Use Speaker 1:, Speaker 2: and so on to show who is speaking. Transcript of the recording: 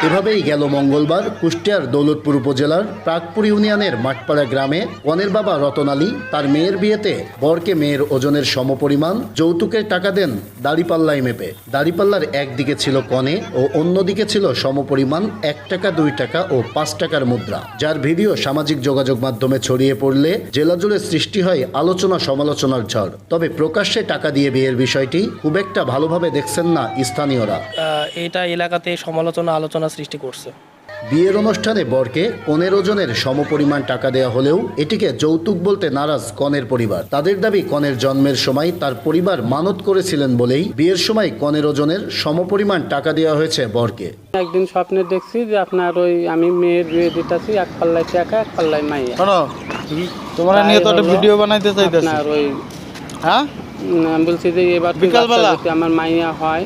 Speaker 1: এভাবেই গেল মঙ্গলবার কুষ্টিয়ার দৌলতপুর উপজেলার প্রাকপুর ইউনিয়নের মাঠপাড়া গ্রামে কনের বাবা রতন আলী তার মেয়ের বিয়েতে বরকে মেয়ের ওজনের সমপরিমাণ যৌতুকের টাকা দেন দাড়িপাল্লায় মেপে। দাড়িপাল্লার একদিকে ছিল কনে ও অন্যদিকে ছিল সমপরিমাণ 1 টাকা, 2 টাকা ও 5 টাকার মুদ্রা, যার ভিডিও সামাজিক যোগাযোগ মাধ্যমে ছড়িয়ে পড়লে জেলা জুড়ে সৃষ্টি হয় আলোচনা সমালোচনার ঝড়। তবে প্রকাশ্যে টাকা দিয়ে বিয়ের বিষয়টি খুব একটা ভালোভাবে দেখছেন না স্থানীয়রা।
Speaker 2: এটা এলাকাতে সমালোচনা আলোচনা সৃষ্টি করছে।
Speaker 1: বিয়ের অনুষ্ঠানে বরকে কনের ওজনের সমপরিমাণ টাকা দেওয়া হলেও এটিকে যৌতুক বলতে নারাজ কনের পরিবার। তাদের দাবি, কনের জন্মের সময় তার পরিবার মানত করেছিলেন বলেই বিয়ের সময় কনের ওজনের সমপরিমাণ টাকা দেওয়া হয়েছে বরকে।
Speaker 3: একদিন স্বপ্নে দেখছি যে আপনার আমি মেয়ের বিয়ে দিতেছি, 1 পাল্লায় টাকা 1 পাল্লায় মাইয়া।
Speaker 4: তোমরা নিয়ে তো একটা ভিডিও বানাইতে চাইতেছি।
Speaker 3: আপনার
Speaker 4: হ্যাঁ
Speaker 3: বলছি যে এবার
Speaker 4: বিকালবেলা
Speaker 3: আমার মাইয়া হয়